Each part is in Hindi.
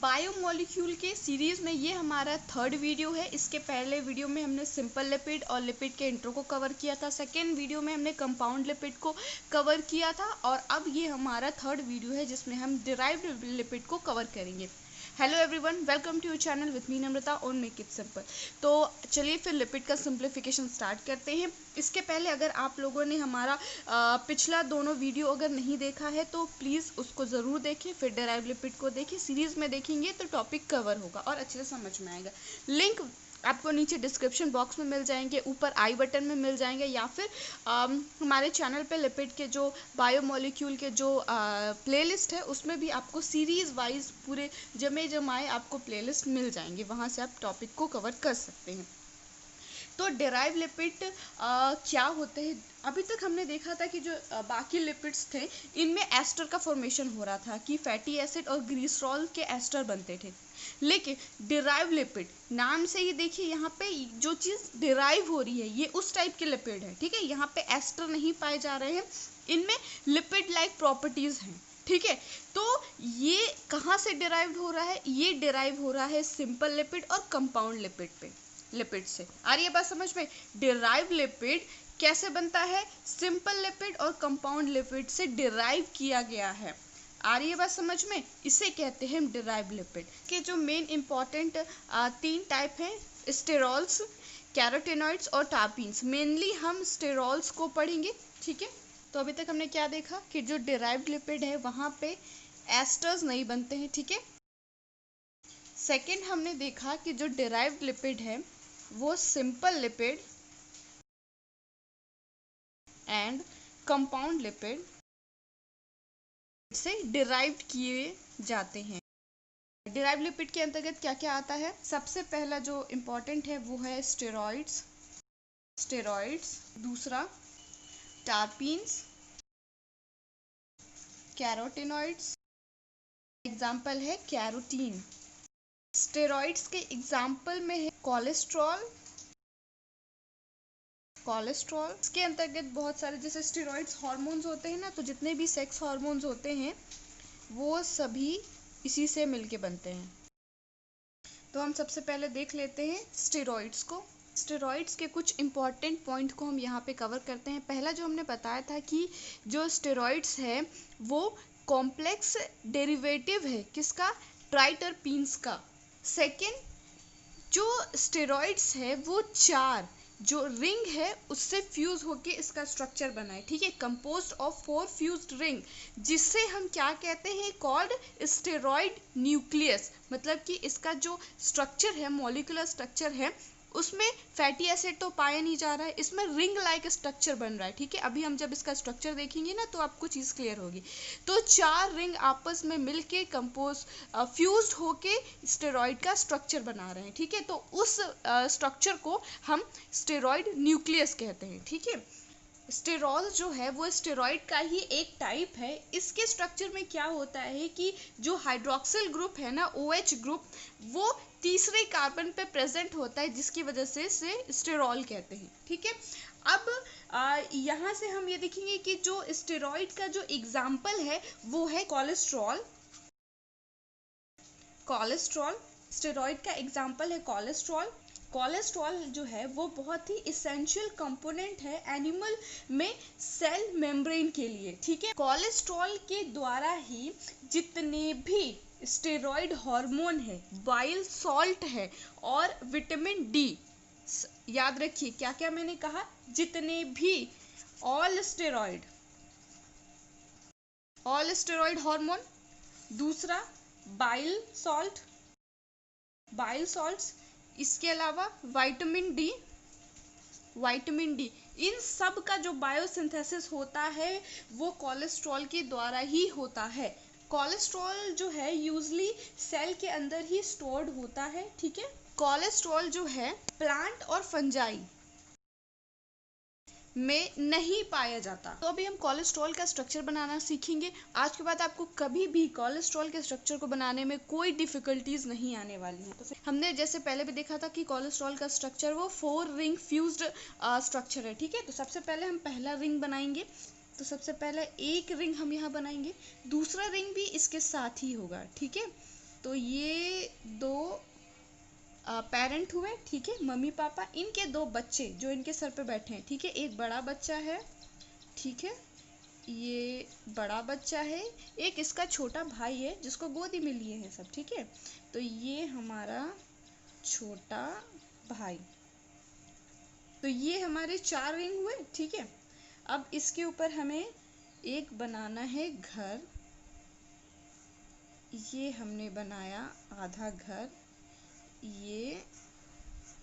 बायोमोलिक्यूल के सीरीज़ में ये हमारा थर्ड वीडियो है। इसके पहले वीडियो में हमने सिंपल लिपिड और लिपिड के इंट्रो को कवर किया था। सेकेंड वीडियो में हमने कंपाउंड लिपिड को कवर किया था और अब ये हमारा थर्ड वीडियो है जिसमें हम डिराइव्ड लिपिड को कवर करेंगे। Hello everyone, welcome to your channel with me Namrata on make it simple. तो चलिए फिर लिपिड का सिंप्लीफिकेशन स्टार्ट करते हैं। इसके पहले अगर आप लोगों ने हमारा पिछला दोनों वीडियो अगर नहीं देखा है तो प्लीज़ उसको ज़रूर देखें, फिर डिराइव्ड लिपिड को देखें। सीरीज़ में देखेंगे तो टॉपिक कवर होगा और अच्छे से समझ में आएगा। लिंक आपको नीचे डिस्क्रिप्शन बॉक्स में मिल जाएंगे, ऊपर आई बटन में मिल जाएंगे, या फिर हमारे चैनल पे लिपिड के जो बायोमोलिक्यूल के जो प्लेलिस्ट है उसमें भी आपको सीरीज़ वाइज पूरे जमाए आपको प्लेलिस्ट मिल जाएंगे, वहाँ से आप टॉपिक को कवर कर सकते हैं। तो डिराइव लिपिड क्या होते हैं? अभी तक हमने देखा था कि जो बाकी लिपिड्स थे इनमें एस्टर का फॉर्मेशन हो रहा था कि फैटी एसिड और ग्लिसरॉल के एस्टर बनते थे। लेकिन डिराइव लिपिड नाम से ही देखिए, यहाँ पे जो चीज़ डिराइव हो रही है ये उस टाइप के लिपिड है, ठीक है। यहाँ पे एस्टर नहीं पाए जा रहे हैं, इनमें लिपिड लाइक प्रॉपर्टीज़ हैं, ठीक है। तो ये कहाँ से डिराइव हो रहा है? ये डिराइव हो रहा है सिंपल लिपिड और कंपाउंड लिपिड से। आ रही है बात समझ में? डिराइव लिपिड कैसे बनता है? सिंपल लिपिड और कंपाउंड लिपिड से डिराइव किया गया है। आ रही है बात समझ में? इसे कहते हैं डिराइव लिपिड के जो मेन इंपॉर्टेंट 3 टाइप हैं, स्टेरॉल्स, कैरोटेनॉइड्स और टर्पीन्स। मेनली हम स्टेरॉल्स को पढ़ेंगे, ठीक है। तो अभी तक हमने क्या देखा कि जो डिराइव्ड लिपिड है वहाँ पे एस्टर्स नहीं बनते हैं, ठीक है। सेकेंड हमने देखा कि जो डिराइव्ड लिपिड है वो simple lipid and compound lipid से डिराइव्ड किए जाते हैं। डिराइव्ड लिपिड के अंतर्गत क्या क्या आता है? सबसे पहला जो इम्पोर्टेंट है वो है स्टेरॉइड्स, दूसरा टर्पीन्स, कैरोटेनॉइड्स, एग्जाम्पल है कैरोटीन। स्टेरॉइड्स के एग्जाम्पल में है कोलेस्ट्रॉल। इसके अंतर्गत बहुत सारे जैसे स्टेरॉइड्स हार्मोन्स होते हैं ना, तो जितने भी सेक्स हार्मोन्स होते हैं वो सभी इसी से मिलके बनते हैं। तो हम सबसे पहले देख लेते हैं स्टेरॉइड्स को। स्टेरॉइड्स के कुछ इंपॉर्टेंट पॉइंट को हम यहाँ पे कवर करते हैं। पहला जो हमने बताया था कि जो स्टेरॉइड्स है वो कॉम्प्लेक्स डेरिवेटिव है किसका? ट्राइटरपीन्स का। सेकेंड, जो स्टेरॉइड्स है वो 4 जो रिंग है उससे फ्यूज होके इसका स्ट्रक्चर बना है, ठीक है। कंपोज्ड ऑफ 4 फ्यूज्ड रिंग, जिससे हम क्या कहते हैं? Called steroid nucleus. मतलब कि इसका जो स्ट्रक्चर है, मॉलिक्यूलर स्ट्रक्चर है, उसमें फैटी एसिड तो पाया नहीं जा रहा है, इसमें रिंग लाइक स्ट्रक्चर बन रहा है, ठीक है। अभी हम जब इसका स्ट्रक्चर देखेंगे ना तो आपको चीज़ क्लियर होगी। तो 4 रिंग आपस में मिलके फ्यूज्ड होके स्टेरॉइड का स्ट्रक्चर बना रहे हैं, ठीक है। तो उस स्ट्रक्चर को हम स्टेरॉइड न्यूक्लियस कहते हैं, ठीक है। स्टेरॉल जो है वो स्टेरॉइड का ही एक टाइप है। इसके स्ट्रक्चर में क्या होता है कि जो हाइड्रोक्सिल ग्रुप है ना, OH ग्रुप, वो तीसरे कार्बन पे प्रेजेंट होता है, जिसकी वजह से इसे स्टेरॉल कहते हैं, ठीक है। अब यहाँ से हम ये देखेंगे कि जो स्टेरॉइड का जो एग्जाम्पल है वो है कोलेस्ट्रॉल। स्टेरॉइड का एग्जाम्पल है कोलेस्ट्रॉल जो है वो बहुत ही इसेंशियल कंपोनेंट है एनिमल में सेल मेम्ब्रेन के लिए, ठीक है। कोलेस्ट्रॉल के द्वारा ही जितने भी स्टेरॉइड हार्मोन है, बाइल सॉल्ट है और विटामिन डी, याद रखिए क्या क्या मैंने कहा, जितने भी ऑल स्टेरॉइड हार्मोन, दूसरा बाइल सॉल्ट्स, इसके अलावा विटामिन डी, इन सब का जो बायोसिंथेसिस होता है वो कोलेस्ट्रॉल के द्वारा ही होता है। कोलेस्ट्रॉल जो है यूजली सेल के अंदर ही स्टोर्ड होता है, ठीक है। कोलेस्ट्रॉल जो है प्लांट और फंजाई में नहीं पाया जाता। तो अभी हम कोलेस्ट्रॉल का स्ट्रक्चर बनाना सीखेंगे। आज के बाद आपको कभी भी कोलेस्ट्रॉल के स्ट्रक्चर को बनाने में कोई डिफिकल्टीज नहीं आने वाली है। तो हमने जैसे पहले भी देखा था कि कोलेस्ट्रॉल का स्ट्रक्चर वो 4 रिंग फ्यूज्ड स्ट्रक्चर है, ठीक है। तो सबसे पहले हम पहला रिंग बनाएंगे। तो सबसे पहले एक रिंग हम यहाँ बनाएंगे, दूसरा रिंग भी इसके साथ ही होगा, ठीक है। तो ये दो पेरेंट हुए, ठीक है, मम्मी पापा, इनके दो बच्चे जो इनके सर पे बैठे हैं, ठीक है, एक बड़ा बच्चा है, ठीक है, ये बड़ा बच्चा है, एक इसका छोटा भाई है जिसको गोदी में लिए हैं सब, ठीक है। तो ये हमारा छोटा भाई। तो ये हमारे 4 रिंग हुए, ठीक है। अब इसके ऊपर हमें एक बनाना है घर। ये हमने बनाया आधा घर, ये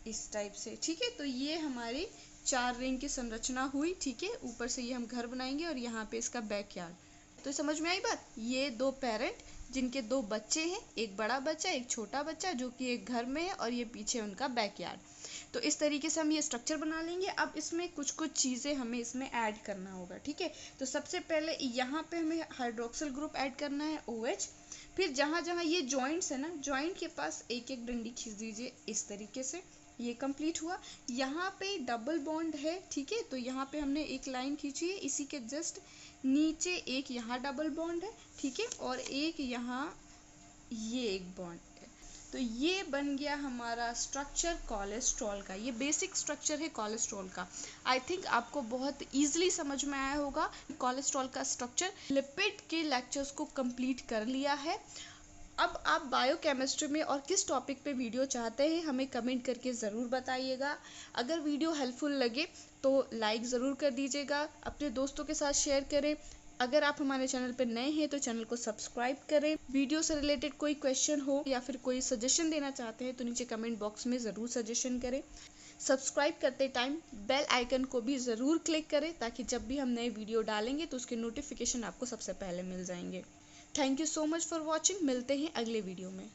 इस टाइप से, ठीक है। तो ये हमारी 4 रिंग की संरचना हुई, ठीक है। ऊपर से ये हम घर बनाएंगे और यहाँ पे इसका बैकयार्ड। तो समझ में आई बात। ये दो पेरेंट जिनके दो बच्चे हैं, एक बड़ा बच्चा एक छोटा बच्चा, जो कि एक घर में है, और ये पीछे उनका बैकयार्ड। तो इस तरीके से हम ये स्ट्रक्चर बना लेंगे। अब इसमें कुछ कुछ चीज़ें हमें इसमें ऐड करना होगा, ठीक है। तो सबसे पहले यहाँ पे हमें हाइड्रोक्सिल ग्रुप ऐड करना है, OH। फिर जहाँ जहाँ ये जॉइंट्स है ना, जॉइंट के पास एक एक डंडी खींच दीजिए इस तरीके से। ये कंप्लीट हुआ। यहाँ पे डबल बॉन्ड है, ठीक है। तो यहाँ पे हमने एक लाइन खींची है, इसी के जस्ट नीचे एक यहाँ डबल बॉन्ड है, ठीक है, और एक यहाँ ये एक बॉन्ड है। तो ये बन गया हमारा स्ट्रक्चर कोलेस्ट्रॉल का। ये बेसिक स्ट्रक्चर है कोलेस्ट्रॉल का। आई थिंक आपको बहुत ईजिली समझ में आया होगा कोलेस्ट्रॉल का स्ट्रक्चर। लिपिड के लेक्चर्स को कंप्लीट कर लिया है। अब आप बायोकेमिस्ट्री में और किस टॉपिक पे वीडियो चाहते हैं हमें कमेंट करके ज़रूर बताइएगा। अगर वीडियो हेल्पफुल लगे तो लाइक ज़रूर कर दीजिएगा, अपने दोस्तों के साथ शेयर करें। अगर आप हमारे चैनल पर नए हैं तो चैनल को सब्सक्राइब करें। वीडियो से रिलेटेड कोई क्वेश्चन हो या फिर कोई सजेशन देना चाहते हैं तो नीचे कमेंट बॉक्स में ज़रूर सजेशन करें। सब्सक्राइब करते टाइम बेल आइकन को भी ज़रूर क्लिक करें ताकि जब भी हम नए वीडियो डालेंगे तो उसके नोटिफिकेशन आपको सबसे पहले मिल जाएंगे। Thank you so much for watching. मिलते हैं अगले वीडियो में।